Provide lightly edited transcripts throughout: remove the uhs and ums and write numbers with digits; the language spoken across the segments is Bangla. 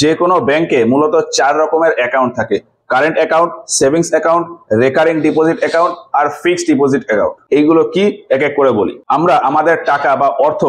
যে কোনো ব্যাংকে মূলত 4 রকমের অ্যাকাউন্ট থাকে। Current account, savings account, recurring deposit account আর ফিক্সড ডিপোজিট অ্যাকাউন্ট। এইগুলো কি এক এক করে বলি। আমরা আমাদের টাকা বা অর্থ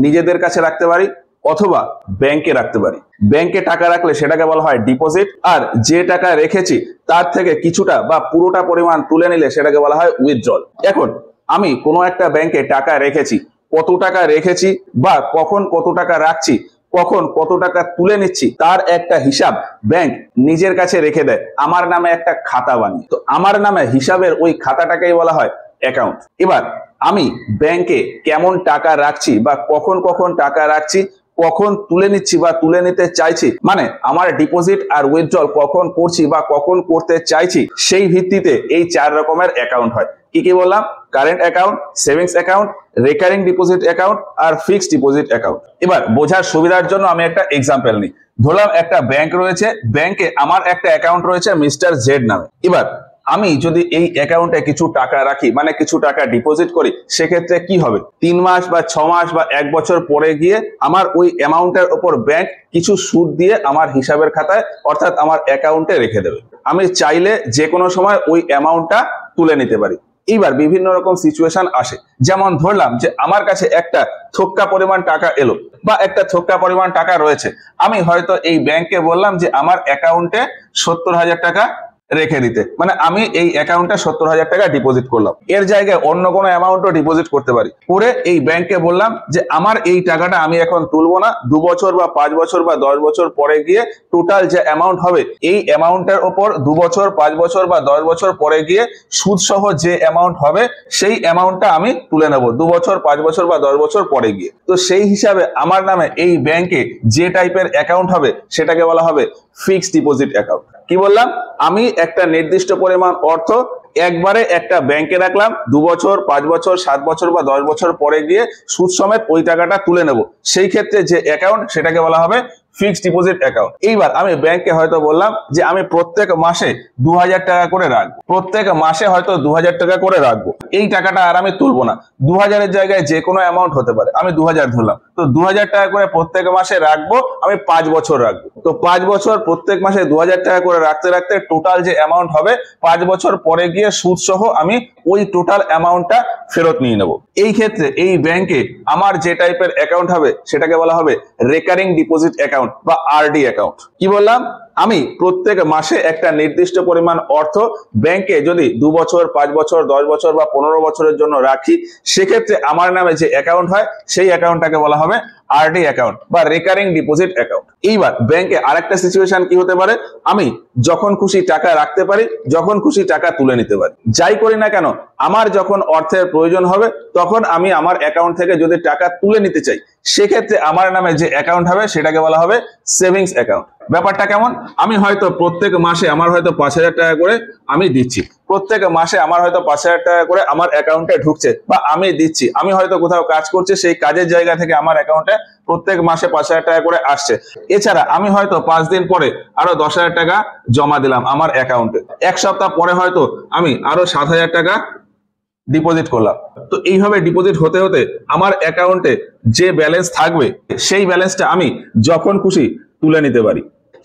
নিজেদের কাছে রাখতে পারি অথবা ব্যাংকে রাখতে পারি। ব্যাংকে টাকা রাখলে সেটাকে বলা হয় ডিপোজিট, আর যে টাকা রেখেছি তার থেকে কিছুটা বা পুরোটা পরিমাণ তুলে নিলে সেটাকে বলা হয় উইথড্রল। এখন আমি কোনো একটা ব্যাংকে টাকা রেখেছি, কত টাকা রেখেছি বা কখন কত টাকা রাখছি, কখন কত টাকা তুলে নিচ্ছি, তার একটা হিসাব ব্যাংক নিজের কাছে রেখে দেয় আমার নামে একটা খাতা বানিয়ে। তো আমার নামে হিসাবের ওই খাতাটাকেই বলা হয় অ্যাকাউন্ট। এবার আমি ব্যাংকে কেমন টাকা রাখছি বা কখন কখন টাকা রাখছি, কখন তুলে নিচ্ছি বা তুলে নিতে চাইছি, মানে আমার ডিপোজিট আর উইথড্রল কখন করছি বা কখন করতে চাইছি, সেই ভিত্তিতে এই 4 রকমের অ্যাকাউন্ট হয়। কি কি বললাম? Current account, savings account, recurring deposit account আর ফিক্সড ডিপোজিট অ্যাকাউন্ট। এবার বোঝার সুবিধার জন্য আমি একটা এক্সাম্পল নিই। ধরলাম একটা ব্যাংক রয়েছে, ব্যাংকে আমার একটা অ্যাকাউন্ট রয়েছে মিস্টার জেড নামে। এবার আমি যদি এই অ্যাকাউন্টে কিছু টাকা রাখি, মানে কিছু টাকা ডিপোজিট করি, সেক্ষেত্রে কি হবে? 3 মাস বা 6 মাস বা 1 বছর পরে গিয়ে আমার ওই অ্যামাউন্টের উপর ব্যাংক কিছু সুদ দিয়ে আমার হিসাবের খাতায় অর্থাৎ আমার অ্যাকাউন্টে রেখে দেবে। আমি চাইলে যে কোনো সময় ওই অ্যামাউন্টটা তুলে নিতে পারি। এইবার বিভিন্ন রকম সিচুয়েশন আসে, যেমন ধরলাম যে আমার কাছে একটা থোক্কা পরিমাণ টাকা এলো বা একটা থোক্কা পরিমাণ টাকা রয়েছে। আমি হয়তো এই ব্যাংকে বললাম যে আমার অ্যাকাউন্টে 70,000 টাকা রেখে দিতে, মানে আমি এই অ্যাকাউন্টে 70,000 টাকা ডিপোজিট করলাম। এর জায়গায় অন্য কোনো অ্যামাউন্টও ডিপোজিট করতে পারি। করে এই ব্যাংকে বললাম যে আমার এই টাকাটা আমি এখন তুলবো না, 2 বছর বা 5 বছর বা 10 বছর পরে গিয়ে টোটাল যে অ্যামাউন্ট হবে এই অ্যামাউন্টের ওপর 2 বছর 5 বছর বা 10 বছর পরে গিয়ে সুদ সহ যে অ্যামাউন্ট হবে সেই অ্যামাউন্টটা আমি তুলে নেব 2 বছর 5 বছর বা 10 বছর পরে গিয়ে। তো সেই হিসাবে আমার নামে এই ব্যাংকে যে টাইপের অ্যাকাউন্ট হবে সেটাকে বলা হবে ফিক্সড ডিপোজিট অ্যাকাউন্ট। কি বললাম? আমি একটা নির্দিষ্ট পরিমাণ অর্থ একবারে একটা ব্যাংকে রাখলাম, 2 বছর 5 বছর 7 বছর বা 10 বছর পরে গিয়ে সুদ সমেত ওই টাকাটা তুলে নেব। সেই ক্ষেত্রে যে অ্যাকাউন্ট সেটাকে বলা হবে ফিক্সড ডিপোজিট অ্যাকাউন্ট। এইবার আমি ব্যাংকে হয়তো বললাম যে আমি প্রত্যেক মাসে 2,000 টাকা করে রাখবো, প্রত্যেক মাসে হয়তো 2,000 টাকা করে রাখবো। এই টাকাটা আর আমি তুলবো না। 2,000 এর জায়গায় যে কোনো অ্যামাউন্ট হতে পারে, আমি 2,000 ধরলাম। তো 2,000 টাকা করে প্রত্যেক মাসে রাখবো, আমি 5 বছর রাখবো। তো 5 বছর প্রত্যেক মাসে 2,000 টাকা করে রাখতে রাখতে টোটাল যে অ্যামাউন্ট হবে 5 বছর পরে গিয়ে সুদ সহ আমি ওই টোটাল অ্যামাউন্টটা ফেরত নিয়ে নেব। এই ক্ষেত্রে এই ব্যাংকে আমার যে টাইপের অ্যাকাউন্ট হবে সেটাকে বলা হবে রেকারিং ডিপোজিট অ্যাকাউন্ট বা আরডি অ্যাকাউন্ট। কি বললাম? আমি প্রত্যেক মাসে একটা নির্দিষ্ট পরিমাণ অর্থ ব্যাংকে যদি 2 বছর 5 বছর 10 বছর বা 15 বছরের জন্য রাখি, সেক্ষেত্রে আমার নামে যে অ্যাকাউন্ট হয় সেই অ্যাকাউন্টটাকে বলা হবে আরডি অ্যাকাউন্ট বা রেকারিং ডিপোজিট অ্যাকাউন্ট। এইবার ব্যাংকে আরেকটা সিচুয়েশন কি হতে পারে? আমি যখন খুশি টাকা রাখতে পারি, যখন খুশি টাকা তুলে নিতে পারি। যাই করি না কেন, আমার যখন অর্থের প্রয়োজন হবে তখন আমি আমার অ্যাকাউন্ট থেকে যদি টাকা তুলে নিতে চাই, সেক্ষেত্রে আমার নামে যে অ্যাকাউন্ট হবে সেটাকে বলা হবে সেভিংস অ্যাকাউন্ট। ব্যাপারটা কেমন? আমি হয়তো প্রত্যেক মাসে আমার হয়তো 5,000 টাকা করে আমি দিচ্ছি, প্রত্যেক মাসে আমার হয়তো 5,000 টাকা করে আমার অ্যাকাউন্টে ঢুকছে বা আমি দিচ্ছি। আমি হয়তো কোথাও কাজ করছি, সেই কাজের জায়গা থেকে আমার অ্যাকাউন্টে প্রত্যেক মাসে 5,000 টাকা করে আসছে। এছাড়া আমি হয়তো 5 দিন পরে আরো 10,000 টাকা জমা দিলাম আমার অ্যাকাউন্টে। 1 সপ্তাহ পরে হয়তো আমি আরো 7,000 টাকা ডিপোজিট করলাম। তো এইভাবে ডিপোজিট হতে হতে আমার অ্যাকাউন্টে যে ব্যালেন্স থাকবে সেই ব্যালেন্সটা আমি যখন খুশি তুলে নিতে পারি।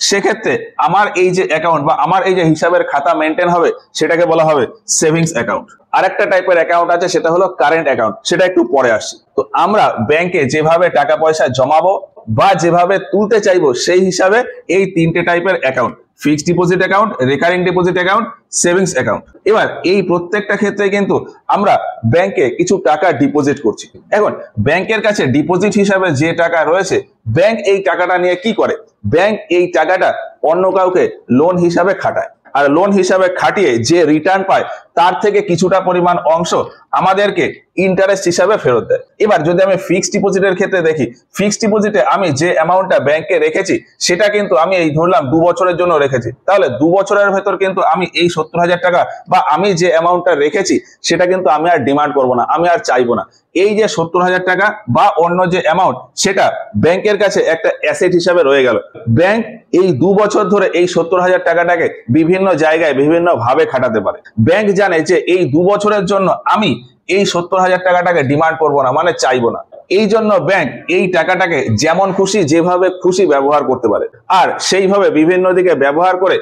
সেক্ষেত্রে আমার এই যে অ্যাকাউন্ট বা আমার এই যে হিসাবের খাতা মেনটেন হবে সেটাকে বলা হবে সেভিংস অ্যাকাউন্ট। আরেকটা টাইপের অ্যাকাউন্ট আছে, সেটা হলো কারেন্ট অ্যাকাউন্ট। সেটা একটু পরে আসছি। তো আমরা ব্যাংকে যেভাবে টাকা পয়সা জমাবো বা যেভাবে তুলতে চাইবো সেই হিসাবে এই 3টে টাইপের account, fixed deposit account, recurring deposit account, savings account. এবার এই প্রত্যেকটা ক্ষেত্রে কিন্তু আমরা ব্যাংকে কিছু টাকা ডিপোজিট করছি। এখন ব্যাংকের কাছে ডিপোজিট হিসাবে যে টাকা রয়েছে, ব্যাংক এই টাকাটা নিয়ে কি করে? ব্যাংক এই টাকাটা অন্য কাউকে লোন হিসাবে খাটায়, আর লোন হিসাবে খাটিয়ে যে রিটার্ন পায় তার থেকে কিছুটা পরিমাণ অংশ আমাদেরকে ইন্টারেস্ট হিসাবে ফেরত দেয়। এবার যদি আমি ফিক্সড ডিপোজিটের ক্ষেত্রে দেখি, ফিক্সড ডিপোজিটে আমি যে অ্যামাউন্টটা ব্যাংকে রেখেছি সেটা কিন্তু আমি এই ধরলাম 2 বছরের জন্য রেখেছি। তাহলে 2 বছরের ভেতর কিন্তু আমি এই 70,000 টাকা বা আমি যে অ্যামাউন্টটা রেখেছি সেটা কিন্তু আমি আর ডিমান্ড করব না, আমি আর চাইবো না। এই যে 70,000 টাকা বা অন্য যে অ্যামাউন্ট, সেটা ব্যাংকের কাছে একটা অ্যাসেট হিসাবে রয়ে গেল। ব্যাংক এই 2 বছর ধরে এই 70,000 টাকাটাকে বিভিন্ন জায়গায় বিভিন্ন ভাবে খাটাতে পারে। ব্যাংক জানে যে এই 2 বছরের জন্য আমি এই 70,000 টাকাটাকে ডিমান্ড করবো না, মানে চাইবো না। এই জন্য ব্যাংক এই টাকাটাকে যেমন খুশি যেভাবে খুশি ব্যবহার করতে পারে, আর সেইভাবে বিভিন্ন দিকে ব্যবহার করে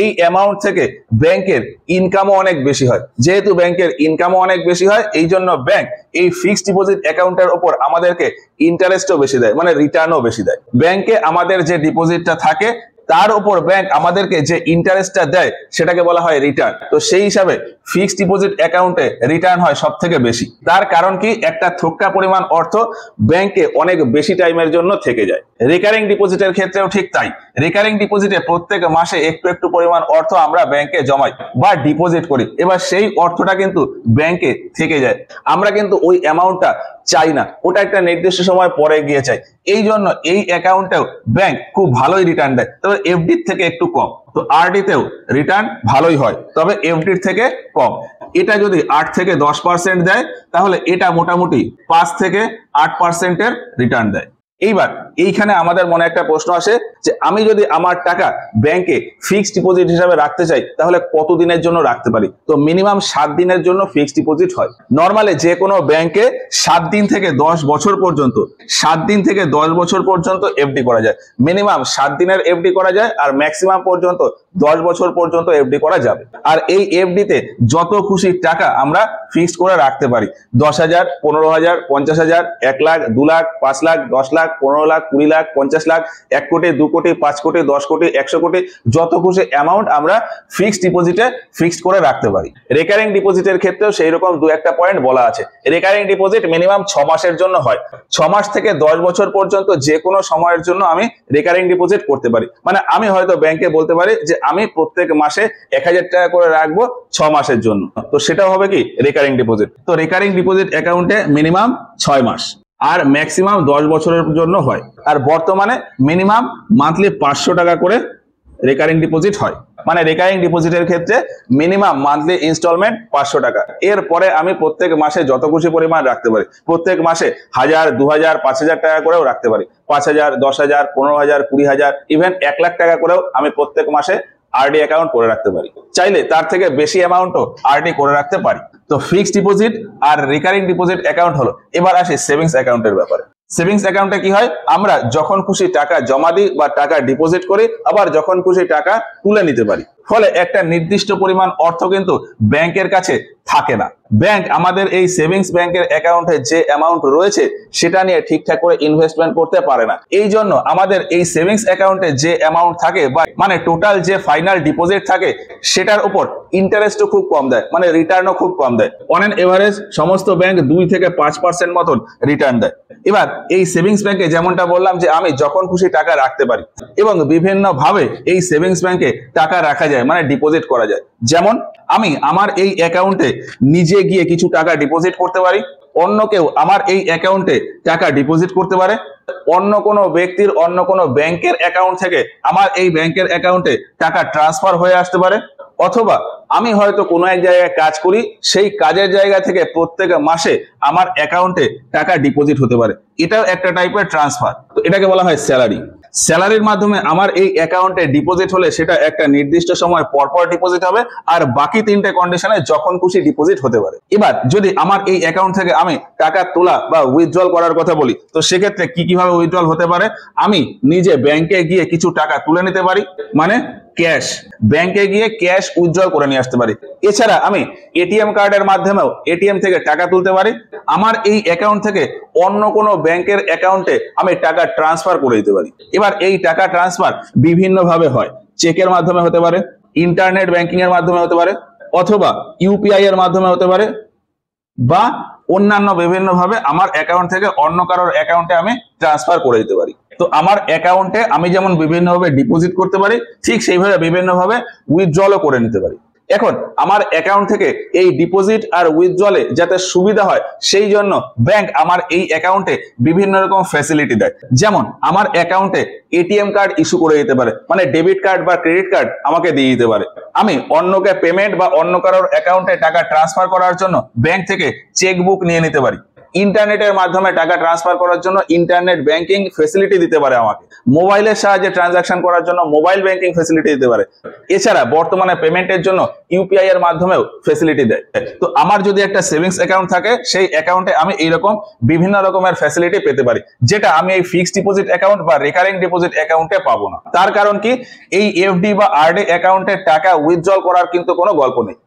এই অ্যামাউন্ট থেকে ব্যাংকের ইনকামও অনেক বেশি হয়। যেহেতু ব্যাংকের ইনকামও অনেক বেশি হয়, এই জন্য ব্যাংক এই ফিক্সড ডিপোজিট অ্যাকাউন্টের উপর আমাদেরকে ইন্টারেস্টও বেশি দেয়, মানে রিটার্নও বেশি দেয়। ব্যাংকে আমাদের যে ডিপোজিটটা থাকে তার উপর ব্যাংক আমাদেরকে যে ইন্টারেস্টটা দেয় সেটাকে বলা হয় রিটার্ন। তো সেই হিসাবে ফিক্সড ডিপোজিট অ্যাকাউন্টে রিটার্ন হয় সব থেকে বেশি। তার কারণ কি, একটা থোক্কা পরিমাণ অর্থ ব্যাংকে অনেক বেশি টাইমের জন্য থেকে যায়। রিকারিং ডিপোজিটের ক্ষেত্রেও ঠিক তাই। রিকারিং ডিপোজিটে প্রত্যেক মাসে একটু একটু পরিমাণ অর্থ আমরা ব্যাংকে জমাই বা ডিপোজিট করি, এবার সেই অর্থটা কিন্তু ব্যাংকে থেকে যায়। আমরা কিন্তু ওই অ্যামাউন্টটা চাই না, ওটা একটা নির্দিষ্ট সময় পরে গিয়ে চাই। এই জন্য এই অ্যাকাউন্টেও ব্যাংক খুব ভালোই রিটার্ন দেয়, তবে এফডির থেকে একটু কম। তো আরডিতেও রিটার্ন ভালোই হয়, তবে এফডির থেকে কম। এটা যদি 8 থেকে 10% দেয়, তাহলে এটা মোটামুটি 5 থেকে 8%-এর রিটার্ন দেয়। এইবার এইখানে আমাদের মনে একটা প্রশ্ন আসে যে আমি যদি আমার টাকা ব্যাংকে ফিক্সড ডিপোজিট হিসাবে রাখতে চাই, তাহলে কত দিনের জন্য রাখতে পারি? তো মিনিমাম 7 দিনের জন্য ফিক্সড ডিপোজিট হয়। নর্মালি যে কোনো ব্যাংকে 7 দিন থেকে 10 বছর পর্যন্ত 7 দিন থেকে 10 বছর পর্যন্ত এফডি করা যায়। মিনিমাম 7 দিনের এফডি করা যায়, আর ম্যাক্সিমাম পর্যন্ত 10 বছর পর্যন্ত এফডি করা যাবে। আর এই এফডিতে যত খুশি টাকা আমরা ফিক্সড করে রাখতে পারি। 10,000, 15,000, 50,000, 1 লাখ, 2 লাখ, 5 লাখ, 10 লাখ, 15 লাখ, 20 লাখ, 50 লাখ, 1 কোটি, 2 কোটি, 5 কোটি, 10 কোটি, 100 কোটি, যত খুশি অ্যামাউন্ট আমরা ফিক্সড ডিপোজিটে ফিক্সড করে রাখতে পারি। রেকারিং ডিপোজিটের ক্ষেত্রেও সেই রকম 2-1টা পয়েন্ট বলা আছে। রেকারিং ডিপোজিট মিনিমাম 6 মাসের জন্য হয়। 6 মাস থেকে 10 বছর পর্যন্ত যে কোনো সময়ের জন্য আমি রেকারিং ডিপোজিট করতে পারি। মানে আমি হয়তো ব্যাংকে বলতে পারি যে আমি প্রত্যেক মাসে 1,000 টাকা করে রাখবো 6 মাসের জন্য, তো সেটাও হবে কি রেকারিং ডিপোজিট। তো রেকারিং ডিপোজিট অ্যাকাউন্টে মিনিমাম 6 মাস আর ম্যাক্সিমাম 10 বছরের জন্য হয়। আর বর্তমানে মিনিমাম মান্থলি 500 টাকা করে রেকারিং ডিপোজিট হয়। মানে রেকারিং ডিপোজিটের ক্ষেত্রে মিনিমাম মান্থলি ইনস্টলমেন্ট 500 টাকা। এরপরে আমি প্রত্যেক মাসে যত খুশি পরিমাণ রাখতে পারি। প্রত্যেক মাসে 1,000, 2,000, 5,000 টাকা করেও রাখতে পারি। 5,000, 10,000, 15,000, 20,000, ইভেন 1 লাখ টাকা করেও আমি প্রত্যেক মাসে আরডি অ্যাকাউন্ট করে রাখতে পারি। চাইলে তার থেকে বেশি অ্যামাউন্টও আরডি করে রাখতে পারি। তো ফিক্সড ডিপোজিট আর রিকারিং ডিপোজিট অ্যাকাউন্ট হলো। এবার আসি সেভিংস অ্যাকাউন্টের ব্যাপারে। সেভিংস অ্যাকাউন্টে কি হয়, আমরা যখন খুশি টাকা জমা দিই বা টাকা ডিপোজিট করি, আবার যখন খুশি টাকা তুলে নিতে পারি। ফলে একটা নির্দিষ্ট পরিমাণ অর্থ কিন্তু ব্যাংকের কাছে থাকে না। ব্যাংক আমাদের এই সেভিংস ব্যাংকের অ্যাকাউন্টে যে অ্যামাউন্ট রয়েছে সেটা নিয়ে ঠিকঠাক করে ইনভেস্টমেন্ট করতে পারে না। এই জন্য আমাদের এই সেভিংস অ্যাকাউন্টে যে অ্যামাউন্ট থাকে বা মানে টোটাল যে ফাইনাল ডিপোজিট থাকে সেটার উপর ইন্টারেস্টও খুব কম দেয়, মানে রিটার্নও খুব কম দেয়। অন এন এভারেজ সমস্ত ব্যাংক 2 থেকে 5% মতন রিটার্ন দেয়। এবার এই সেভিংস ব্যাংকে যেমনটা বললাম যে আমি যখন খুশি টাকা রাখতে পারি এবং বিভিন্ন ভাবে এই সেভিংস ব্যাংকে টাকা রাখা যায়, মানে ডিপোজিট করা যায়। যেমন আমি আমার এই অ্যাকাউন্টে নিজে গিয়ে কিছু টাকা ডিপোজিট করতে পারি, অন্য কেউ আমার এই অ্যাকাউন্টে টাকা ডিপোজিট করতে পারে, অন্য কোনো ব্যক্তির অন্য কোনো ব্যাংকের অ্যাকাউন্ট থেকে আমার এই ব্যাংকের অ্যাকাউন্টে টাকা ট্রান্সফার হয়ে আসতে পারে, অথবা আমি হয়তো কোনো এক জায়গায় কাজ করি, সেই কাজের জায়গা থেকে প্রত্যেক মাসে আমার অ্যাকাউন্টে টাকা ডিপোজিট হতে পারে। এটাও একটা টাইপের ট্রান্সফার। তো এটাকে বলা হয় স্যালারি। স্যালারির মাধ্যমে আমার এই অ্যাকাউন্টে ডিপোজিট হলে সেটা একটা নির্দিষ্ট সময় পরপর ডিপোজিট হবে, আর বাকি 3টে কন্ডিশনে যখন খুশি ডিপোজিট হতে পারে। এবার যদি আমার এই অ্যাকাউন্ট থেকে আমি টাকা তোলা বা উইথড্রল করার কথা বলি, তো সেক্ষেত্রে কিভাবে উইথড্রল হতে পারে? আমি নিজে ব্যাংকে গিয়ে কিছু টাকা তুলে নিতে পারি, মানে ক্যাশ, ব্যাংকে গিয়ে ক্যাশ উইথড্রল করে নিয়ে আসতে পারি। এছাড়া আমি এটিএম কার্ডের মাধ্যমেও এটিএম থেকে টাকা তুলতে পারি। আমার এই অ্যাকাউন্ট থেকে অন্য কোনো ব্যাংকের অ্যাকাউন্টে আমি টাকা ট্রান্সফার করে দিতে পারি। এবার এই টাকা ট্রান্সফার বিভিন্ন ভাবে হয়। চেকের মাধ্যমে হতে পারে, ইন্টারনেট ব্যাংকিং এর মাধ্যমে হতে পারে, অথবা ইউপিআই এর মাধ্যমে হতে পারে, বা অন্যান্য বিভিন্ন ভাবে আমার অ্যাকাউন্ট থেকে অন্য কারোর অ্যাকাউন্টে আমি ট্রান্সফার করে দিতে পারি। তো আমার অ্যাকাউন্টে আমি যেমন বিভিন্নভাবে ডিপোজিট করতে পারি, ঠিক সেইভাবে বিভিন্নভাবে উইথড্রলও করে নিতে পারি। এখন আমার অ্যাকাউন্ট থেকে এই ডিপোজিট আর উইথড্রলে যাতে সুবিধা হয়, সেই জন্য ব্যাংক আমার এই অ্যাকাউন্টে বিভিন্ন রকম ফ্যাসিলিটি দেয়। যেমন আমার অ্যাকাউন্টে এটিএম কার্ড ইস্যু করে দিতে পারে, মানে ডেবিট কার্ড বা ক্রেডিট কার্ড আমাকে দিয়ে দিতে পারে। আমি অন্যকে পেমেন্ট বা অন্য কারোর অ্যাকাউন্টে টাকা ট্রান্সফার করার জন্য ব্যাংক থেকে চেক বুক নিয়ে নিতে পারি। ইন্টারনেটের মাধ্যমে টাকা ট্রান্সফার করার জন্য ইন্টারনেট ব্যাংকিং ফেসিলিটি দিতে পারে আমাকে, মোবাইলের সাহায্যে ট্রানজাকশন করার জন্য মোবাইল ব্যাংকিং ফেসিলিটি দিতে পারে, এছাড়া বর্তমানে পেমেন্টের জন্য ইউপিআই এর মাধ্যমেও ফেসিলিটি দেয়। তো আমার যদি একটা সেভিংস অ্যাকাউন্ট থাকে, সেই অ্যাকাউন্টে আমি এইরকম বিভিন্ন রকমের ফ্যাসিলিটি পেতে পারি, যেটা আমি এই ফিক্সড ডিপোজিট অ্যাকাউন্ট বা রেকারিং ডিপোজিট অ্যাকাউন্টে পাবো না। তার কারণ কি, এই এফডি বা আরডি অ্যাকাউন্টে টাকা উইথড্রল করার কিন্তু কোনো গল্প নেই।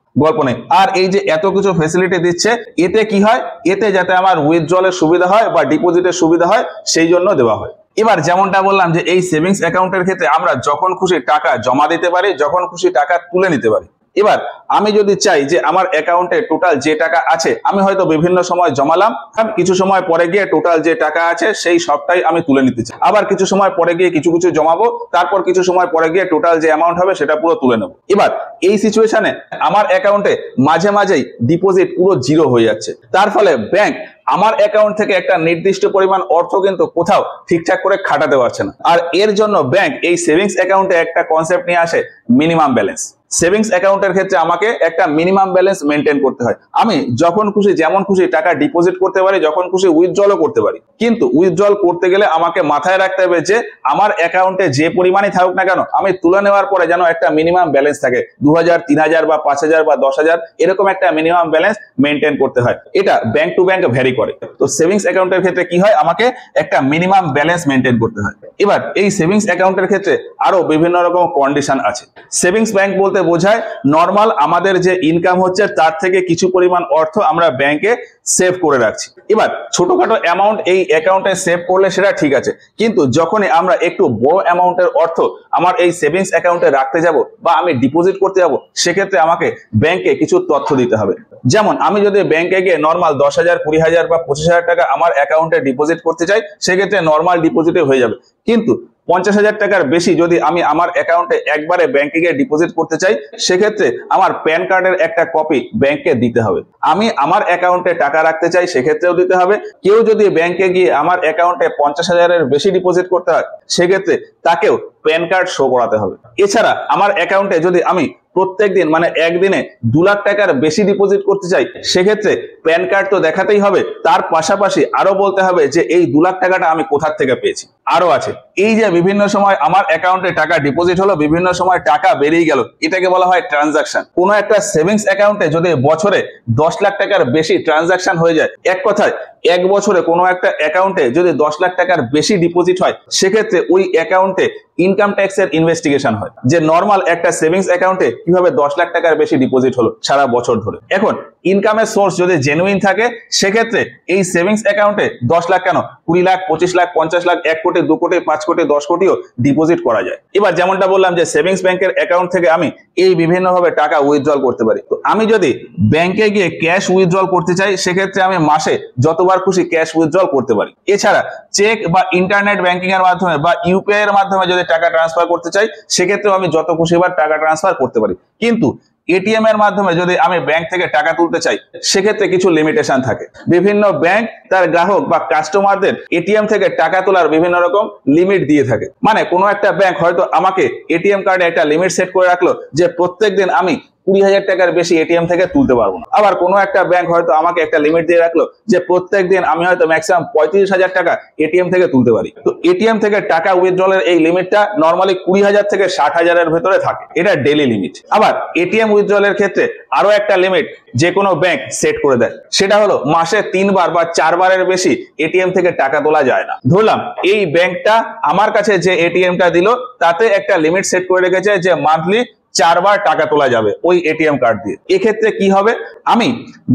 আর এই যে এত কিছু ফেসিলিটি দিচ্ছে, এতে কি হয়, এতে যাতে আমার উইথড্রলের সুবিধা হয় বা ডিপোজিটের সুবিধা হয় সেই জন্য দেওয়া হয়। এবার যেমনটা বললাম যে এই সেভিংস অ্যাকাউন্টের ক্ষেত্রে আমরা যখন খুশি টাকা জমা দিতে পারি, যখন খুশি টাকা তুলে নিতে পারি। এবার আমি যদি চাই যে আমার অ্যাকাউন্টে টোটাল যে টাকা আছে, আমি হয়তো বিভিন্ন সময় জমালাম, কিছু সময় পরে গিয়ে টোটাল যে টাকা আছে সেই সবটাই আমি তুলে নিতে চাই, আবার কিছু সময় পরে গিয়ে কিছু কিছু জমাবো, তারপর কিছু সময় পরে গিয়ে টোটাল যে অ্যামাউন্ট হবে সেটা পুরো তুলে নেব। এবার এই সিচুয়েশনে আমার অ্যাকাউন্টে মাঝে মাঝেই ডিপোজিট পুরো জিরো হয়ে যাচ্ছে, তার ফলে ব্যাংক আমার অ্যাকাউন্ট থেকে একটা নির্দিষ্ট পরিমাণ অর্থ কিন্তু কোথাও ঠিকঠাক করে খাটাতে পারছে না। আর এর জন্য ব্যাংক এই সেভিংস অ্যাকাউন্টে একটা কনসেপ্ট নিয়ে আসে, মিনিমাম ব্যালেন্স। সেভিংস অ্যাকাউন্টের ক্ষেত্রে আমাকে একটা মিনিমাম ব্যালেন্স মেনটেন করতে হয়। আমি যখন খুশি যেমন খুশি টাকা ডিপোজিট করতে পারি, যখন খুশি উইথড্রলও করতে পারি, কিন্তু উইথড্রল করতে গেলে আমাকে মাথায় রাখতে হবে যে আমার অ্যাকাউন্টে যে পরিমাণই থাকুক না কেন, আমি তুলে নেওয়ার পরে যেন একটা মিনিমাম ব্যালেন্স থাকে, 2000, 3000 বা 5000 বা 10,000, এরকম একটা মিনিমাম ব্যালেন্স মেনটেন করতে হয়। এটা ব্যাংক টু ব্যাংক ভ্যারি করে। তো সেভিংস অ্যাকাউন্টের ক্ষেত্রে কি হয়, আমাকে একটা মিনিমাম ব্যালেন্স মেনটেন করতে হয়। এবার এই সেভিংস অ্যাকাউন্টের ক্ষেত্রে আরো বিভিন্ন রকম কন্ডিশন আছে। সেভিংস ব্যাংক বলতে বোঝায় নর্মাল আমাদের যে ইনকাম হচ্ছে তার থেকে কিছু পরিমাণ অর্থ আমরা ব্যাংকে সেভ করে রাখছি। এবার ছোটখাটো অ্যামাউন্ট এই অ্যাকাউন্টে সেভ করলে সেটা ঠিক আছে, কিন্তু যখনই আমরা একটু বড় অ্যামাউন্টের অর্থ আমার এই সেভিংস অ্যাকাউন্টে রাখতে যাব বা আমি ডিপোজিট করতে যাব, সেক্ষেত্রে আমাকে ব্যাংকে কিছু তথ্য দিতে হবে। যেমন আমি যদি ব্যাংকে গিয়ে নর্মাল 10,000, 20,000 বা 25,000 টাকা আমার অ্যাকাউন্টে ডিপোজিট করতে চাই, সেক্ষেত্রে নর্মাল ডিপোজিটে হয়ে যাবে। কিন্তু 50,000 টাকার বেশি যদি আমি আমার অ্যাকাউন্টে একবারে ব্যাংকে গিয়ে ডিপোজিট করতে চাই, সেক্ষেত্রে আমার প্যান কার্ডের একটা কপি ব্যাংকে দিতে হবে। আমি আমার অ্যাকাউন্টে টাকা রাখতে চাই, সেক্ষেত্রেও দিতে হবে। কেউ যদি ব্যাংকে গিয়ে আমার অ্যাকাউন্টে 50,000-এর বেশি ডিপোজিট করতে হয়, সেক্ষেত্রে তাকেও প্যান কার্ড শো করাতে হবে। এছাড়া আমার অ্যাকাউন্টে যদি আমি প্রত্যেকদিন মানে একদিনে 2 লাখ টাকার বেশি ডিপোজিট করতে চাই, সেক্ষেত্রে প্যান কার্ড তো দেখাতেই হবে। তার পাশাপাশি আরো বলতে হবে যে এই 2 লাখ টাকাটা আমি কোথা থেকে পেয়েছি। আরো আছে এই যে বিভিন্ন সময় আমার অ্যাকাউন্টে টাকা ডিপোজিট হলো, বিভিন্ন সময় টাকা বেরিয়ে গেল, এটাকে বলা হয় ট্রানজাকশন। কোনো একটা সেভিংস অ্যাকাউন্টে যদি বছরে 10 লাখ টাকার বেশি ট্রানজাকশন হয়ে যায়, এক কথায় এক বছরে কোনো একটা অ্যাকাউন্টে যদি 10 লাখ টাকার বেশি ডিপোজিট হয়, সেক্ষেত্রে ওই অ্যাকাউন্টে ইনকাম ট্যাক্সের ইনভেস্টিগেশন হয় যে নর্মাল একটা সেভিংস অ্যাকাউন্টে কিভাবে 10 লাখ টাকার বেশি ডিপোজিট হলো সারা বছর ধরে। এখন ইনকামের সোর্স যদি জেনুইন থাকে, সেক্ষেত্রে এই সেভিংস অ্যাকাউন্টে 10 লাখ কেন 20 লাখ, 25 লাখ, 50 লাখ, 1 কোটি, 2 কোটি, 5 কোটি, 10 কোটিও ডিপোজিট করা যায়। এবার যেমনটা বললাম যে সেভিংস ব্যাংকের অ্যাকাউন্ট থেকে আমি এই বিভিন্নভাবে টাকা উইথড্রল করতে পারি। তো আমি যদি ব্যাংকে গিয়ে ক্যাশ উইথড্রল করতে চাই, সেক্ষেত্রে আমি মাসে যতবার খুশি ক্যাশ উইথড্রল করতে পারি। এছাড়া চেক বা ইন্টারনেট ব্যাংকিং এর মাধ্যমে বা ইউপিআই এর মাধ্যমে যদি টাকা ট্রান্সফার করতে চাই, সেক্ষেত্রেও আমি যত খুশিবার টাকা ট্রান্সফার করতে পারি। কিন্তু এটিএম এর মাধ্যমে যদি আমি ব্যাংক থেকে টাকা তুলতে চাই, সেক্ষেত্রে কিছু লিমিটেশন থাকে। বিভিন্ন ব্যাংক তার গ্রাহক বা কাস্টমারদের এটিএম থেকে টাকা তোলার বিভিন্ন রকম লিমিট দিয়ে থাকে। মানে কোনো একটা ব্যাংক হয়তো আমাকে এটিএম কার্ডে একটা লিমিট সেট করে রাখলো যে প্রত্যেকদিন আমি 20,000 টাকার বেশি এটিএম থেকে তুলতে পারবো না। আবার কোনো একটা ব্যাংক হয়তো আমাকে একটা লিমিট দিয়ে রাখলো যে প্রত্যেকদিন আমি হয়তো ম্যাক্সিমাম 35,000 টাকা এটিএম থেকে তুলতে পারি। তো এটিএম থেকে টাকা উইথড্রলের এই লিমিটটা নর্মালি 20,000 থেকে 60,000-এর ভেতরে থাকে, এটা ডেইলি লিমিট। আবার এটিএম উইথড্রলের ক্ষেত্রে আরো একটা লিমিট যে কোনো ব্যাংক সেট করে দেয়, সেটা হলো মাসে 3 বার বা 4 বারের বেশি এটিএম থেকে টাকা তোলা যায় না। ধরলাম এই ব্যাংকটা আমার কাছে যে এটিএমটা দিল, তাতে একটা লিমিট সেট করে রেখেছে যে মান্থলি 4 বার টাকা তোলা যাবে ওই এটিএম কার্ড দিয়ে। এক্ষেত্রে কি হবে, আমি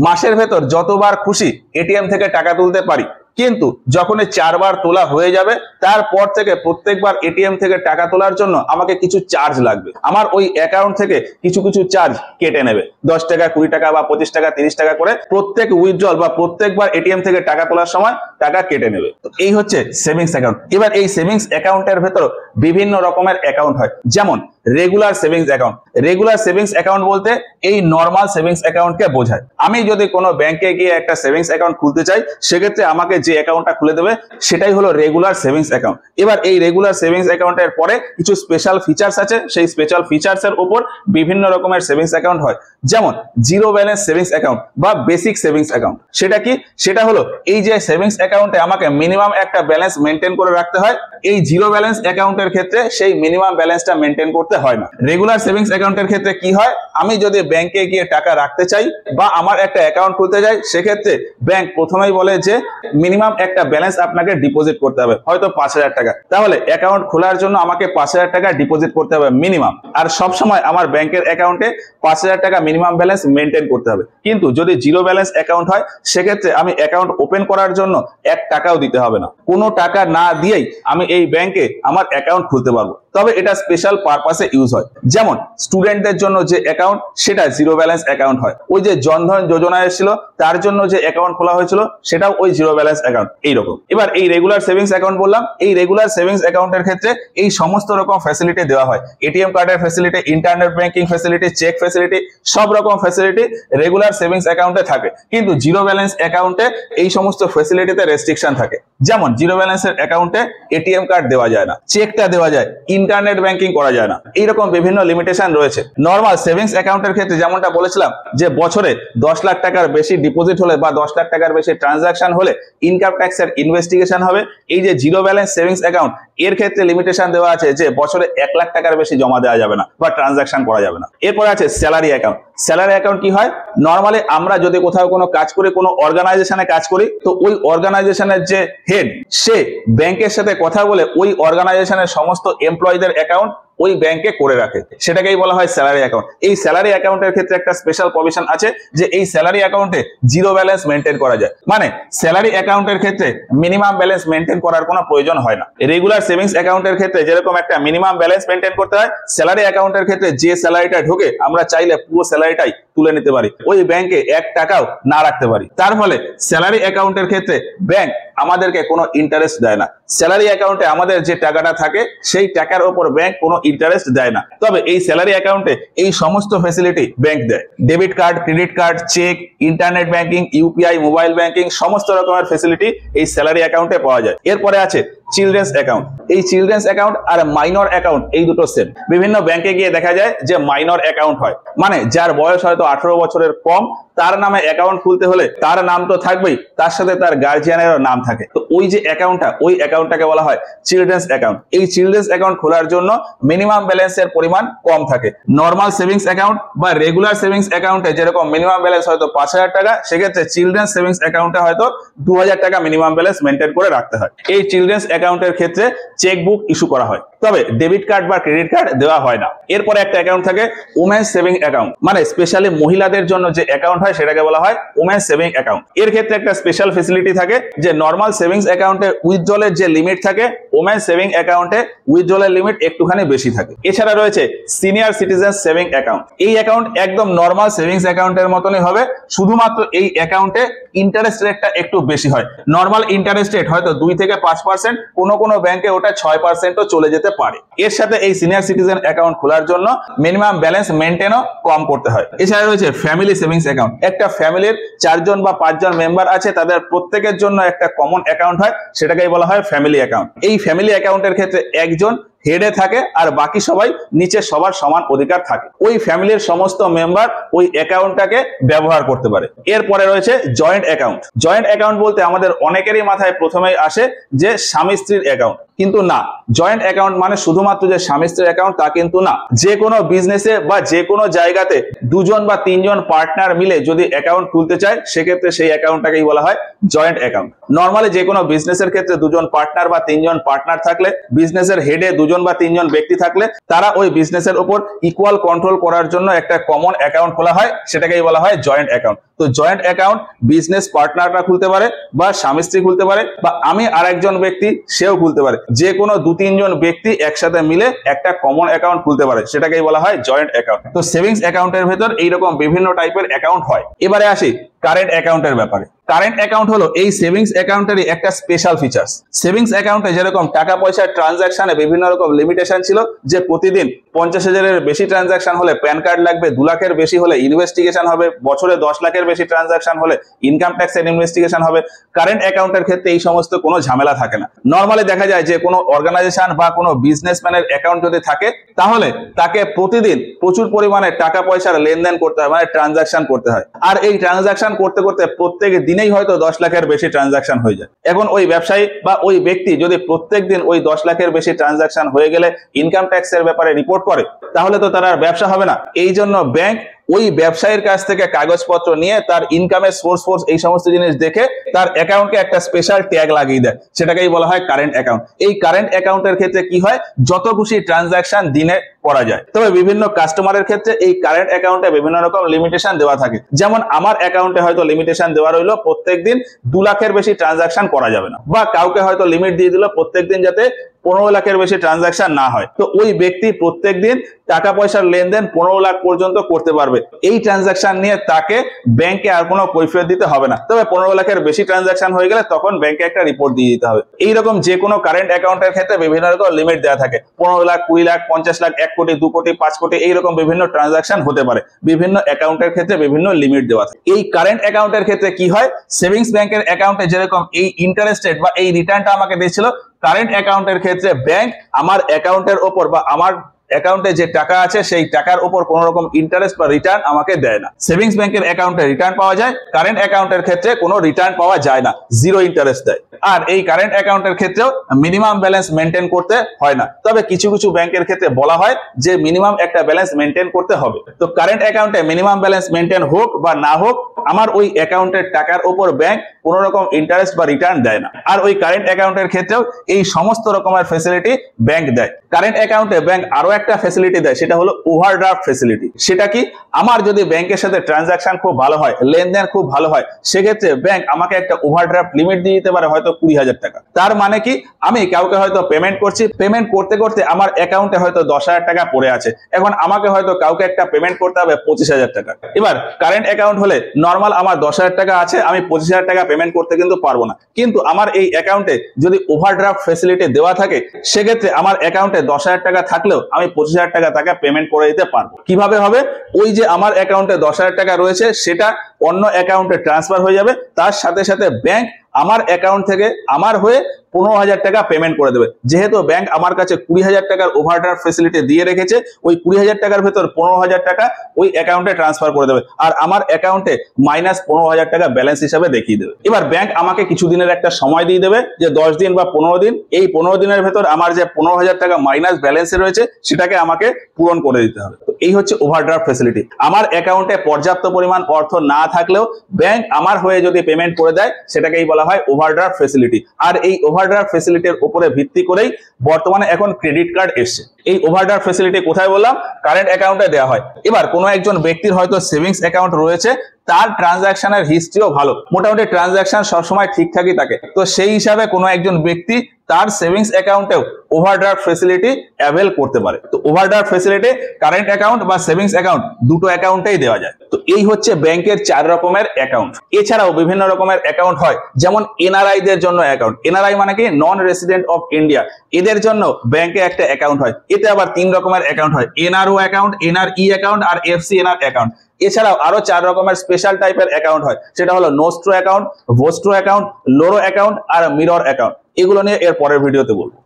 মাসের ভেতর যতবার খুশি এটিএম থেকে টাকা তুলতে পারি, কিন্তু যখন 4 বার তোলা হয়ে যাবে, তারপর থেকে প্রত্যেকবার এটিএম থেকে টাকা তোলার জন্য আমাকে কিছু চার্জ লাগবে। আমার ওই অ্যাকাউন্ট থেকে কিছু কিছু চার্জ কেটে নেবে, 10 টাকা, 20 টাকা বা 25 টাকা, 30 টাকা করে প্রত্যেক উইথড্রল বা প্রত্যেকবার এটিএম থেকে টাকা তোলার সময় টাকা কেটে নেবে। তো এই হচ্ছে সেভিংস অ্যাকাউন্ট। এবার এই সেভিংস অ্যাকাউন্টের ভেতর বিভিন্ন রকমের অ্যাকাউন্ট হয়, যেমন regular savings account. Regular savings account বলতে এই নর্মাল সেভিংস অ্যাকাউন্টকে বোঝায়। আমি যদি কোনো ব্যাংকে গিয়ে একটা সেভিংস অ্যাকাউন্ট খুলতে চাই, সেক্ষেত্রে আমাকে যে অ্যাকাউন্টটা খুলে দেবে সেটাই হলো রেগুলার সেভিংস অ্যাকাউন্ট। এবার এই রেগুলার সেভিংস অ্যাকাউন্টের পরে কিছু স্পেশাল ফিচার্স আছে, সেই স্পেশাল ফিচার্সের উপর বিভিন্ন রকমের সেভিংস অ্যাকাউন্ট হয়। যেমন জিরো ব্যালেন্স সেভিংস অ্যাকাউন্ট বা বেসিক সেভিংস অ্যাকাউন্ট। সেটা কি? সেটা হলো এই যে সেভিংস অ্যাকাউন্টে আমাকে মিনিমাম একটা ব্যালেন্স মেনটেন করে রাখতে হয়, এই জিরো ব্যালেন্স অ্যাকাউন্টের ক্ষেত্রে সেই মিনিমাম ব্যালেন্সটা মেনটেন করতে হয় না। রেগুলার সেভিংস অ্যাকাউন্টের ক্ষেত্রে কি হয়, আমি যদি ব্যাংকে গিয়ে টাকা রাখতে চাই বা আমার একটা অ্যাকাউন্ট খুলতে যাই, সেক্ষেত্রে ব্যাংক প্রথমেই বলে যে মিনিমাম একটা ব্যালেন্স আপনাকে ডিপোজিট করতে হবে, হয়তো 5,000 টাকা। তাহলে অ্যাকাউন্ট খোলার জন্য আমাকে 5,000 টাকা ডিপোজিট করতে হবে মিনিমাম। আর সব সময় আমার ব্যাংকের অ্যাকাউন্টে 5,000 টাকা মিনিমাম ব্যালেন্স মেনটেন করতে হবে। কিন্তু যদি জিরো ব্যালেন্স অ্যাকাউন্ট হয়, সেক্ষেত্রে আমি অ্যাকাউন্ট ওপেন করার জন্য 1 টাকাও দিতে হবে না। কোনো টাকা না দিয়েই আমি এই ব্যাংকে আমার অ্যাকাউন্ট খুলতে পারবো। তবে এটা স্পেশাল পারপাসে ইউজ হয়। যেমন স্টুডেন্টদের জন্য যে অ্যাকাউন্ট, সেটা জিরো ব্যালেন্স অ্যাকাউন্ট হয়। ওই যে জনধন যোজনা এসেছিল, তার জন্য যে অ্যাকাউন্ট খোলা হয়েছিল, সেটাও ওই জিরো ব্যালেন্স অ্যাকাউন্ট। এইরকম এবার এই রেগুলার সেভিংস অ্যাকাউন্ট বললাম, এই রেগুলার সেভিংস অ্যাকাউন্টের ক্ষেত্রে এই সমস্ত রকম ফ্যাসিলিটি দেওয়া হয়। এটিএম কার্ডের facility, internet banking facility, cheque facility, সব রকম ফ্যাসিলিটি রেগুলার সেভিংস অ্যাকাউন্টে থাকে। কিন্তু জিরো ব্যালেন্স অ্যাকাউন্টে এই সমস্ত ফ্যাসিলিটিতে রেস্ট্রিকশন থাকে। যেমন জিরো ব্যালেন্সের অ্যাকাউন্টে এটিএম কার্ড দেওয়া যায় না, চেকটা দেওয়া যায়, ইন্টারনেট ব্যাংকিং করা যায় না, এইরকম বিভিন্ন লিমিটেশন রয়েছে। নর্মাল সেভিংস অ্যাকাউন্টের ক্ষেত্রে যেমনটা বলেছিলাম যে বছরে 10 লাখ টাকার বেশি ডিপোজিট হলে বা 10 লাখ টাকার বেশি ট্রানজাকশন হলে ইনকাম ট্যাক্সের ইনভেস্টিগেশন হবে। এই যে জিরো ব্যালেন্স সেভিংস অ্যাকাউন্ট, এর ক্ষেত্রে লিমিটেশন দেওয়া আছে যে বছরে 1 লাখ টাকার বেশি জমা দেওয়া যাবে না বা ট্রানজাকশন করা যাবে না। এরপরে আছে স্যালারি অ্যাকাউন্ট। স্যালারি অ্যাকাউন্ট কি হয়, নর্মালি আমরা যদি কোথাও কোনো কাজ করি, কোনো অর্গানাইজেশনে কাজ করি, তো ওই অর্গানাইজেশনের যে হেড, সে ব্যাংকের সাথে কথা বলে ওই অর্গানাইজেশনের সমস্ত এমপ্লয়ীদের অ্যাকাউন্ট ওই ব্যাংকে করে রাখে, সেটাকেই বলা হয় স্যালারি অ্যাকাউন্ট। এই স্যালারি অ্যাকাউন্টের ক্ষেত্রে একটা স্পেশাল প্রভিশন আছে যে এই স্যালারি অ্যাকাউন্টে জিরো ব্যালেন্স মেনটেন করা যায়। মানে স্যালারি অ্যাকাউন্টের ক্ষেত্রে মিনিমাম ব্যালেন্স মেনটেন করার কোনো প্রয়োজন হয় না। রেগুলার সেভিংস অ্যাকাউন্টের ক্ষেত্রে যেরকম একটা মিনিমাম ব্যালেন্স মেনটেন করতে হয়, স্যালারি অ্যাকাউন্টের ক্ষেত্রে যে স্যালারিটা ঢোকে আমরা চাইলে পুরো স্যালারিটাই তুলে নিতে পারি, ওই ব্যাংকে 1 টাকাও না রাখতে পারি। তার ফলে স্যালারি অ্যাকাউন্টের ক্ষেত্রে ব্যাংক আমাদেরকে কোনো ইন্টারেস্ট দেয় না। স্যালারি অ্যাকাউন্টে আমাদের যে টাকাটা থাকে, সেই টাকার উপর ব্যাংক কোনো ইন্টারেস্ট দেয় না। তবে এই স্যালারি অ্যাকাউন্টে এই সমস্ত ফ্যাসিলিটি ব্যাংক দেয়। Debit card, credit card, cheque, internet banking, UPI, mobile banking, সমস্ত রকমের ফ্যাসিলিটি এই স্যালারি অ্যাকাউন্টে পাওয়া যায়। এরপরে আছে চিলড্রেন্স অ্যাকাউন্ট। এই চিলড্রেন্স অ্যাকাউন্ট আর মাইনর অ্যাকাউন্ট এই দুটো সেম। বিভিন্ন ব্যাংকে গিয়ে দেখা যায় যে মাইনর অ্যাকাউন্ট হয়, মানে যার বয়স হয়তো 18 বছরের কম, তার নামে অ্যাকাউন্ট খুলতে হলে তার নাম তো থাকবেই, তার সাথে তার গার্জিয়ানেরও নাম থাকে। তো ওই যে অ্যাকাউন্টটা, ওই অ্যাকাউন্টটাকে বলা হয় চিলড্রেন্স অ্যাকাউন্ট। এই চিলড্রেন্স অ্যাকাউন্ট খোলার জন্য মিনিমাম ব্যালেন্সের পরিমাণ কম থাকে। নর্মাল সেভিংস অ্যাকাউন্ট বা রেগুলার সেভিংস অ্যাকাউন্টে যেরকম মিনিমাম ব্যালেন্স হয়তো 5,000 টাকা, সেক্ষেত্রে চিলড্রেন্স সেভিংস অ্যাকাউন্টে হয়তো 2,000 টাকা মিনিমাম ব্যালেন্স মেনটেন করে রাখতে হয়। এই চিলড্রেন্স অ্যাকাউন্টের ক্ষেত্রে চেকবুক ইস্যু করা হয়, তবে ডেবিট কার্ড বা ক্রেডিট কার্ড দেওয়া হয় না। এরপরে একটা অ্যাকাউন্ট থাকে উমেন সেভিং অ্যাকাউন্ট, মানে স্পেশালি মহিলাদের জন্য যে অ্যাকাউন্ট হয় সেটাকে বলা হয় উমেন সেভিং অ্যাকাউন্ট। এর ক্ষেত্রে একটা স্পেশাল ফেসিলিটি থাকে যে নর্মাল সেভিংস অ্যাকাউন্টে উইথড্রলের যে লিমিট থাকে, উমেন সেভিং অ্যাকাউন্টে উইথড্রলের লিমিট একটুখানি বেশি থাকে। এছাড়া রয়েছে সিনিয়র সিটিজেন সেভিং অ্যাকাউন্ট। এই অ্যাকাউন্ট একদম নর্মাল সেভিংস অ্যাকাউন্টের মতনই হবে, শুধুমাত্র এই অ্যাকাউন্টে ইন্টারেস্ট রেটটা একটু বেশি হয়। নর্মাল ইন্টারেস্ট রেট হয়তো 2 থেকে 5%, কোনো ব্যাংকে ওটা 6%ও চলে যেতে পারে। এর সাথে এই সিনিয়র সিটিজেন অ্যাকাউন্ট খোলার জন্য মিনিমাম ব্যালেন্স মেনটেনও কম করতে হয়। এছাড়া রয়েছে ফ্যামিলি সেভিংস অ্যাকাউন্ট। একটা ফ্যামিলির 4 জন বা 5 জন মেম্বার আছে, তাদের প্রত্যেকের জন্য একটা কমন অ্যাকাউন্ট হয়, সেটাকেই বলা হয় ফ্যামিলি অ্যাকাউন্ট। এই ফ্যামিলি অ্যাকাউন্টের ক্ষেত্রে একজন হেডে থাকে আর বাকি সবাই নিচে সবার সমান অধিকার থাকে। ওই ফ্যামিলির সমস্ত মেম্বার ওই অ্যাকাউন্টটাকে ব্যবহার করতে পারে। এরপরে রয়েছে জয়েন্ট অ্যাকাউন্ট। জয়েন্ট অ্যাকাউন্ট বলতে আমাদের অনেকেরই মাথায় প্রথমেই আসে যে স্বামী স্ত্রীর অ্যাকাউন্ট, কিন্তু না, জয়েন্ট অ্যাকাউন্ট মানে শুধুমাত্র যে স্বামী স্ত্রীর অ্যাকাউন্ট তা কিন্তু না। যে কোনো বিজনেসে বা যে কোনো জায়গাতে 2 জন বা 3 জন পার্টনার মিলে যদি অ্যাকাউন্ট খুলতে চায়, সেক্ষেত্রে সেই অ্যাকাউন্টটাকেই বলা হয় জয়েন্ট অ্যাকাউন্ট। নর্মালি যে কোনো বিজনেসের ক্ষেত্রে 2 জন পার্টনার বা 3 জন পার্টনার থাকলে, বিজনেসের হেডে 2 জন বা 3 জন ব্যক্তি থাকলে, তারা ওই বিজনেসের উপর ইকুয়াল কন্ট্রোল করার জন্য একটা কমন অ্যাকাউন্ট খোলা হয়, সেটাকেই বলা হয় জয়েন্ট অ্যাকাউন্ট। তো জয়েন্ট অ্যাকাউন্ট বিজনেস পার্টনাররা খুলতে পারে বা স্বামী স্ত্রী খুলতে পারে বা আমি আরেকজন ব্যক্তি সেও খুলতে পারে। যে কোনো 2-3 জন ব্যক্তি একসাথে মিলে একটা কমন অ্যাকাউন্ট খুলতে পারে, সেটাকেই বলা হয় জয়েন্ট অ্যাকাউন্ট। তো সেভিংস অ্যাকাউন্টের ভেতর এইরকম বিভিন্ন টাইপের অ্যাকাউন্ট হয়। এবারে আসি কারেন্ট অ্যাকাউন্টের ব্যাপারে। কারেন্ট অ্যাকাউন্ট হলো এই সেভিংস অ্যাকাউন্টেরই একটা স্পেশাল ফিচার্স। সেভিংস অ্যাকাউন্টে যেরকম টাকা পয়সার ট্রানজাকশনে বিভিন্ন রকম লিমিটেশন ছিল, যে প্রতিদিন 50,000-এর বেশি ট্রানজাকশন হলে প্যান কার্ড লাগবে, 2 লাখের বেশি হলে ইনভেস্টিগেশন হবে, বছরে 10 লাখের বেশি ট্রানজাকশন হলে ইনকাম ট্যাক্সের ইনভেস্টিগেশন হবে। কারেন্ট অ্যাকাউন্টের ক্ষেত্রে এই সমস্ত কোনো ঝামেলা থাকে না। নর্মালি দেখা যায় যে কোনো অর্গানাইজেশন বা কোনো বিজনেসম্যানের অ্যাকাউন্ট যদি থাকে, তাহলে তাকে প্রতিদিন প্রচুর পরিমাণে টাকা পয়সার লেনদেন করতে হয়, মানে ট্রানজাকশন করতে হয়। আর এই ট্রানজাকশন করতে করতে প্রত্যেক দিনেই হয়তো 10 লাখের বেশি ট্রানজাকশন হয়ে যায়। এখন ওই ব্যবসায়ী বা ওই ব্যক্তি যদি প্রত্যেক দিন ওই 10 লাখের বেশি ট্রানজাকশন হয়ে গেলে ইনকাম ট্যাক্সের ব্যাপারে রিপোর্ট করে, তাহলে তো তার আর ব্যবসা হবে না। এই জন্য ব্যাংক ওই ব্যবসায়ীর কাছ থেকে কাগজপত্র নিয়ে তার ইনকামের সোর্স এই সমস্ত জিনিস দেখে তার অ্যাকাউন্টকে একটা স্পেশাল ট্যাগ লাগিয়ে দেয়, সেটাকেই বলা হয় কারেন্ট অ্যাকাউন্ট। এই কারেন্ট অ্যাকাউন্টের ক্ষেত্রে কি হয়, যত খুশি ট্রানজাকশন দিনে করা যায়। তবে বিভিন্ন কাস্টমারের ক্ষেত্রে এই কারেন্ট অ্যাকাউন্টে বিভিন্ন রকম লিমিটেশন দেওয়া থাকে। যেমন আমার অ্যাকাউন্টে হয়তো লিমিটেশন দেওয়া রইলো প্রত্যেকদিন 2 লাখের বেশি ট্রানজাকশন করা যাবে না, বা কাউকে হয়তো লিমিট দিয়ে দিল প্রত্যেকদিন যাতে 15 লাখের বেশি ট্রানজাকশন না হয়। তো ওই ব্যক্তি প্রত্যেকদিন টাকা পয়সার লেনদেন 15 লাখ পর্যন্ত করতে পারবে। এই ট্রানজাকশন নিয়ে তাকে ব্যাংকে আর কোনো কৈফিয়ত দিতে হবে না। তবে 15 লাখের বেশি ট্রানজাকশন হয়ে গেলে তখন ব্যাংকে একটা রিপোর্ট দিয়ে দিতে হবে। এইরকম যে কোনো কারেন্ট অ্যাকাউন্টের ক্ষেত্রে বিভিন্ন রকম লিমিট দেওয়া থাকে। 15 লাখ, 20 লাখ, 50 লাখ, 1 কোটি, 2 কোটি, 5 কোটি, এইরকম বিভিন্ন ট্রানজাকশন হতে পারে। বিভিন্ন অ্যাকাউন্টের ক্ষেত্রে বিভিন্ন লিমিট দেওয়া থাকে। এই কারেন্ট অ্যাকাউন্টের ক্ষেত্রে কি হয়, সেভিংস ব্যাংকের অ্যাকাউন্টে যেরকম এই ইন্টারেস্ট রেট বা এই রিটার্নটা আমাকে দিয়েছিল, কারেন্ট অ্যাকাউন্টের ক্ষেত্রে ব্যাংক আমার অ্যাকাউন্টের ওপর বা আমার অ্যাকাউন্টে যে টাকা আছে সেই টাকার উপর কোনো রকম ইন্টারেস্ট বা রিটার্ন আমাকে দেয় না। সেভিংস ব্যাংকের অ্যাকাউন্টে রিটার্ন পাওয়া যায়, কারেন্ট অ্যাকাউন্টের ক্ষেত্রে কোনো রিটার্ন পাওয়া যায় না, 0 ইন্টারেস্ট দেয়। আর এই কারেন্ট অ্যাকাউন্টের ক্ষেত্রেও মিনিমাম ব্যালেন্স মেনটেন করতে হয় না। তবে কিছু কিছু ব্যাংকের ক্ষেত্রে বলা হয় যে মিনিমাম একটা ব্যালেন্স মেনটেন করতে হবে। তো কারেন্ট অ্যাকাউন্টে মিনিমাম ব্যালেন্স মেনটেন হোক বা না হোক, আমার ওই অ্যাকাউন্টের টাকার উপর ব্যাংক কোনো রকম ইন্টারেস্ট বা রিটার্ন দেয় না। আর ওই কারেন্ট অ্যাকাউন্টের ক্ষেত্রেও এই সমস্ত রকমের ফ্যাসিলিটি ব্যাংক দেয়। কারেন্ট অ্যাকাউন্টে ব্যাংক আরো একটা ফ্যাসিলিটি দেয়, সেটা হলো ওভারড্রাফট ফ্যাসিলিটি। সেটা কি, আমার যদি ব্যাংকের সাথে ট্রানজাকশন খুব ভালো হয়, লেনদেন খুব ভালো হয়, সেক্ষেত্রে ব্যাংক আমাকে একটা ওভারড্রাফট লিমিট দিয়ে দিতে পারে হয়তো 20,000 টাকা। তার মানে কি, আমি কাউকে হয়তো পেমেন্ট করছি, পেমেন্ট করতে করতে আমার অ্যাকাউন্টে হয়তো 10,000 টাকা পড়ে আছে। এখন আমাকে হয়তো কাউকে একটা পেমেন্ট করতে হবে 25,000 টাকা। এবার কারেন্ট অ্যাকাউন্ট হলে নর্মাল আমার 10,000 টাকা আছে, আমি 25,000 টাকা পেমেন্ট করতে কিন্তু পারবো না। কিন্তু আমার এই অ্যাকাউন্টে যদি ওভারড্রাফট ফ্যাসিলিটি দেওয়া থাকে, সেক্ষেত্রে আমার অ্যাকাউন্টে 10,000 টাকা থাকলেও আমি 25,000 টাকা তাকে পেমেন্ট করে দিতে পারবো। কিভাবে হবে, ওই যে আমার অ্যাকাউন্টে 10,000 টাকা রয়েছে সেটা অন্য অ্যাকাউন্টে ট্রান্সফার হয়ে যাবে, তার সাথে সাথে ব্যাংক আমার অ্যাকাউন্ট থেকে আমার হয়ে 15,000 টাকা পেমেন্ট করে দেবে। যেহেতু ব্যাংক আমার কাছে 20,000 টাকার ওভারড্রাফট ফ্যাসিলিটি দিয়ে রেখেছে, ওই 20,000 টাকার ভেতর 15,000 টাকা ওই অ্যাকাউন্টে ট্রান্সফার করে দেবে, আর আমার অ্যাকাউন্টে -15,000 টাকা ব্যালেন্স হিসাবে দেখিয়ে দেবে। এবার ব্যাংক আমাকে কিছুদিনের একটা সময় দিয়ে দেবে, যে 10 দিন বা 15 দিন। এই 15 দিনের ভেতর আমার যে 15,000 টাকা মাইনাস ব্যালেন্সে রয়েছে সেটাকে আমাকে পূরণ করে দিতে হবে। তো এই হচ্ছে ওভারড্রাফট ফ্যাসিলিটি। আমার অ্যাকাউন্টে পর্যাপ্ত পরিমাণ অর্থ না থাকলেও ব্যাংক আমার হয়ে যদি পেমেন্ট করে দেয়, সেটাকেই বলা হয় ওভারড্রাফট ফ্যাসিলিটি। আর এই ওভারড্রাফট ফ্যাসিলিটির উপরে ভিত্তি করেই বর্তমানে এখন ক্রেডিট কার্ড এসছে। এই ওভারড্রাফট ফ্যাসিলিটি কোথায় বললাম, কারেন্ট অ্যাকাউন্টে দেওয়া হয়। এবার কোনো একজন ব্যক্তির হয়তো সেভিংস অ্যাকাউন্ট রয়েছে, তার ট্রানজাকশনের হিস্ট্রিও ভালো, মোটামুটি ট্রানজাকশন সবসময় ঠিকঠাকই থাকে। তো সেই হিসাবে কোনো একজন ব্যক্তি তার সেভিংস অ্যাকাউন্টেও ওভারড্রাফট ফ্যাসিলিটি অ্যাভেল করতে পারে। তো ওভারড্রাফট ফ্যাসিলিটি কারেন্ট অ্যাকাউন্ট বা সেভিংস অ্যাকাউন্ট দুটো অ্যাকাউন্টেই দেওয়া যায়। তো এই হচ্ছে ব্যাংকের 4 রকমের অ্যাকাউন্ট। এছাড়াও বিভিন্ন রকমের অ্যাকাউন্ট হয়, যেমন এনআরআই দের জন্য অ্যাকাউন্ট। এনআরআই মানে কি, নন রেসিডেন্ট অফ ইন্ডিয়া। এদের জন্য ব্যাংকে একটা অ্যাকাউন্ট হয়। এতে আবার 3 রকমের অ্যাকাউন্ট হয়, এনআরও অ্যাকাউন্ট, এনআরই অ্যাকাউন্ট আর এফসিএনআর অ্যাকাউন্ট। এছাড়াও আরো 4 রকমের স্পেশাল টাইপের অ্যাকাউন্ট হয়, সেটা হলো nostro account, vostro account, loro account আর মিরর অ্যাকাউন্ট। এগুলো নিয়ে এর পরের ভিডিওতে বলবো।